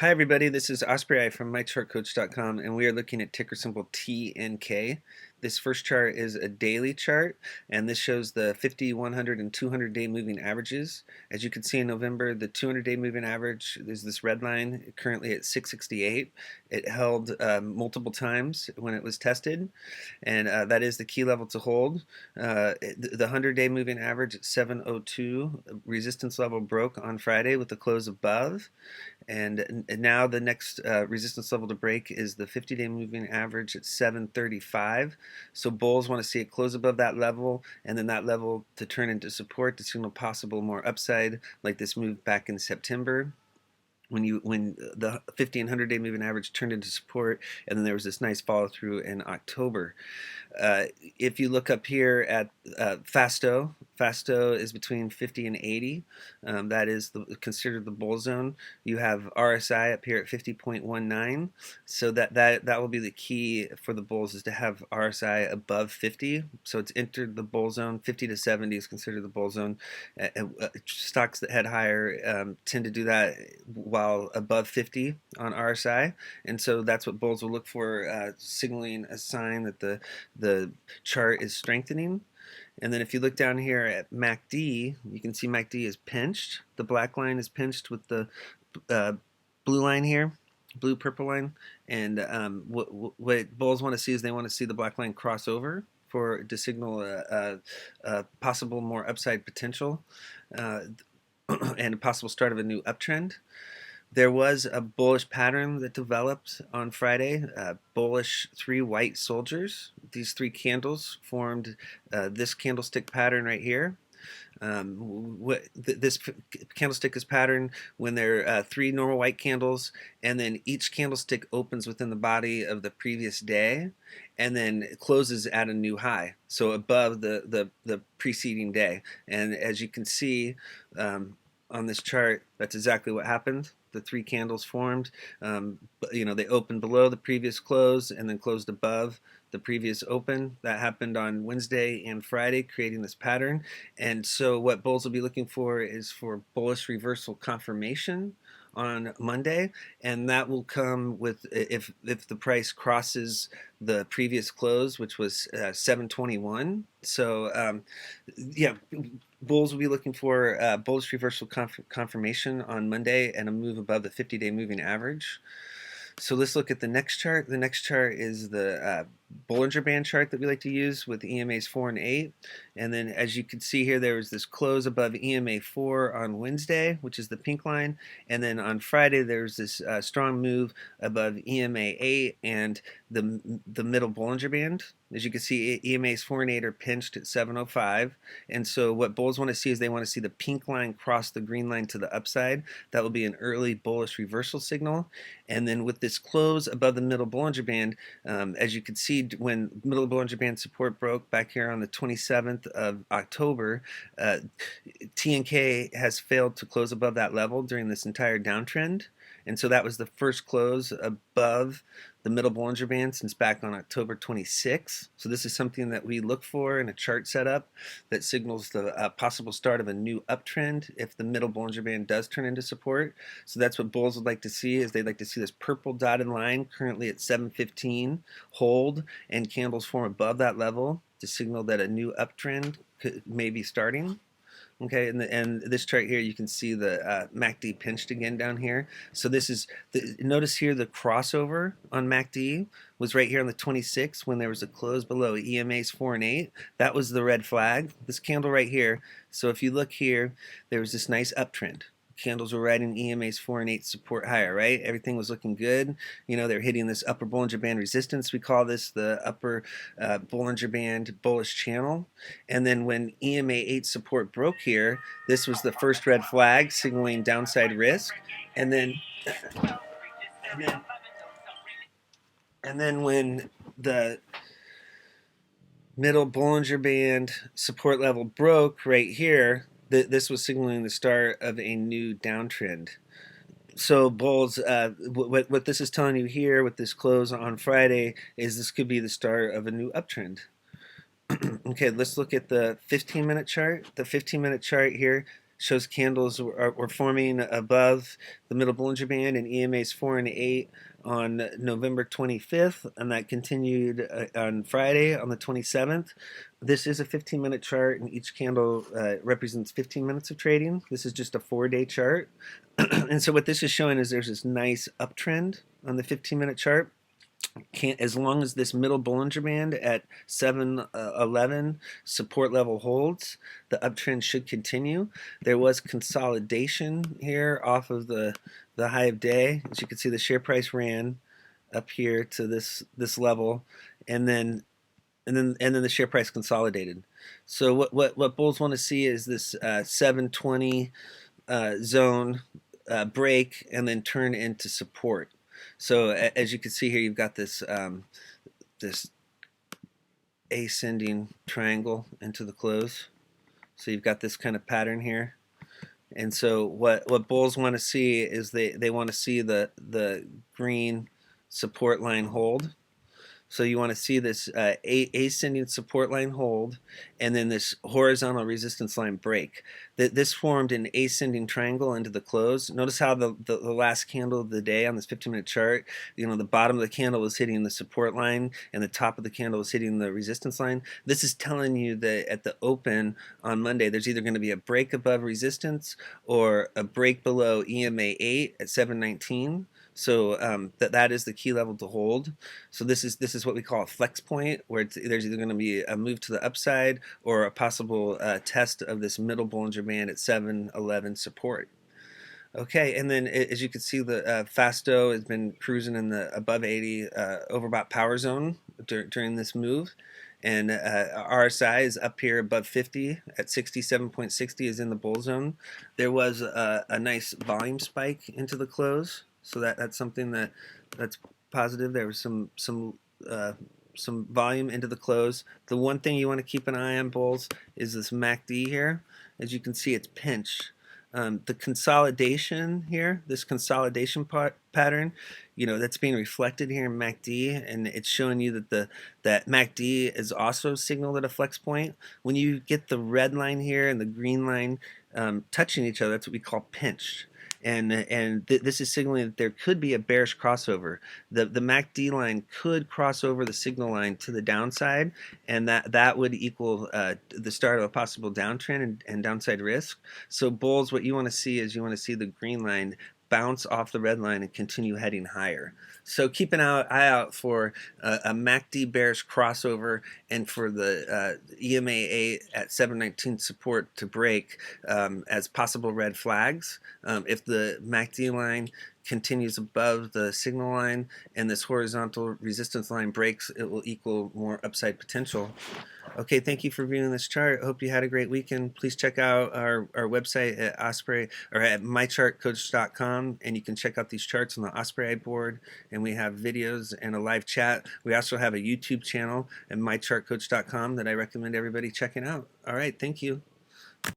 Hi everybody, this is Ospreyeye from mychartcoach.com, and we are looking at ticker symbol TNK. This first chart is a daily chart, and this shows the 50, 100, and 200 day moving averages. As you can see in November, the 200 day moving average is this red line, currently at 668. It held multiple times when it was tested, and that is the key level to hold. The 100 day moving average at 702, resistance level broke on Friday with the close above. And now the next resistance level to break is the 50-day moving average at 735. So bulls want to see it close above that level, and then that level to turn into support to signal possible more upside, like this move back in September when the 50 and 100 day moving average turned into support, and then there was this nice follow through in October. If you look up here at Fasto is between 50 and 80. That is considered the bull zone. You have RSI up here at 50.19. So that will be the key for the bulls, is to have RSI above 50. So it's entered the bull zone. 50 to 70 is considered the bull zone. Stocks that head higher tend to do that while above 50 on RSI, and so that's what bulls will look for, signaling a sign that the chart is strengthening. And then if you look down here at MACD, you can see MACD is pinched. The black line is pinched with the uh, blue line here, blue purple line. And what bulls want to see is they want to see the black line cross over to signal a possible more upside potential, uh, and a possible start of a new uptrend. There was a bullish pattern that developed on Friday, bullish three white soldiers. These three candles formed this candlestick pattern right here. This candlestick is patterned when there are three normal white candles, and then each candlestick opens within the body of the previous day, and then closes at a new high, so above the preceding day. And as you can see on this chart, that's exactly what happened. The three candles formed. They opened below the previous close and then closed above the previous open. That happened on Wednesday and Friday, creating this pattern. And so what bulls will be looking for is for bullish reversal confirmation on Monday, and that will come with if the price crosses the previous close, which was 721. So yeah, bulls will be looking for bullish reversal confirmation on Monday and a move above the 50-day moving average. So let's look at the next chart. The next chart is the Bollinger Band chart that we like to use with EMAs 4 and 8. And then as you can see here, there was this close above EMA 4 on Wednesday, which is the pink line. And then on Friday, there's this strong move above EMA 8 and the middle Bollinger Band. As you can see, EMAs 4 and 8 are pinched at 705. And so what bulls want to see is they want to see the pink line cross the green line to the upside. That will be an early bullish reversal signal. And then with this close above the middle Bollinger Band, as you can see, when middle Bollinger Band support broke back here on the 27th of October, TNK has failed to close above that level during this entire downtrend. And so that was the first close above the middle Bollinger Band since back on October 26. So this is something that we look for in a chart setup that signals the possible start of a new uptrend if the middle Bollinger Band does turn into support. So that's what bulls would like to see, is they'd like to see this purple dotted line currently at 715 hold and candles form above that level to signal that a new uptrend may be starting. Okay, and this chart here, you can see the MACD pinched again down here. So this is, notice here the crossover on MACD was right here on the 26th when there was a close below EMAs 4 and 8. That was the red flag, this candle right here. So if you look here, there was this nice uptrend. Candles were riding EMAs 4 and 8 support higher, right? Everything was looking good. They're hitting this upper Bollinger Band resistance. We call this the upper Bollinger Band bullish channel. And then when EMA 8 support broke here, this was the first red flag signaling downside risk. And then when the middle Bollinger Band support level broke right here, this was signaling the start of a new downtrend. So bulls, what this is telling you here with this close on Friday is this could be the start of a new uptrend. Okay, let's look at the 15-minute chart. The 15-minute chart here shows candles were forming above the middle Bollinger Band and EMAs 4 and 8 on November 25th, and that continued on Friday on the 27th. This is a 15-minute chart, and each candle represents 15 minutes of trading. This is just a 4-day chart. And so what this is showing is there's this nice uptrend on the 15-minute chart. As long as this middle Bollinger Band at 711 support level holds, the uptrend should continue. There was consolidation here off of the high of day. As you can see, the share price ran up here to this level, and then the share price consolidated. So what bulls want to see is this 720 zone break and then turn into support. So as you can see here, you've got this this ascending triangle into the close. So you've got this kind of pattern here. And so what bulls want to see is they want to see the green support line hold. So you want to see this ascending support line hold, and then this horizontal resistance line break. This formed an ascending triangle into the close. Notice how the last candle of the day on this 15-minute chart, the bottom of the candle was hitting the support line, and the top of the candle was hitting the resistance line. This is telling you that at the open on Monday, there's either going to be a break above resistance or a break below EMA 8 at 719. So that is the key level to hold. So this is what we call a flex point, where there's either going to be a move to the upside or a possible test of this middle Bollinger Band at 711 support. Okay, and then as you can see, the Fasto has been cruising in the above 80 overbought power zone during this move. And RSI is up here above 50 at 67.60 is in the bull zone. There was a nice volume spike into the close. So that's something that's positive. There was some volume into the close. The one thing you want to keep an eye on, bulls, is this MACD here. As you can see, it's pinched. The consolidation here, this consolidation pattern, that's being reflected here in MACD, and it's showing you that that MACD is also signaled at a flex point. When you get the red line here and the green line touching each other, that's what we call pinched. And this is signaling that there could be a bearish crossover. The MACD line could cross over the signal line to the downside, and that would equal the start of a possible downtrend and downside risk. So bulls, what you want to see is the green line bounce off the red line and continue heading higher. So keep an eye out for a MACD bearish crossover and for the EMA 8 at 719 support to break as possible red flags. If the MACD line continues above the signal line and this horizontal resistance line breaks, it will equal more upside potential. Okay, thank you for viewing this chart. I hope you had a great weekend. Please check out our website at Osprey or at mychartcoach.com, and you can check out these charts on the Ospreyeye board. And we have videos and a live chat. We also have a YouTube channel at mychartcoach.com that I recommend everybody checking out. All right, thank you.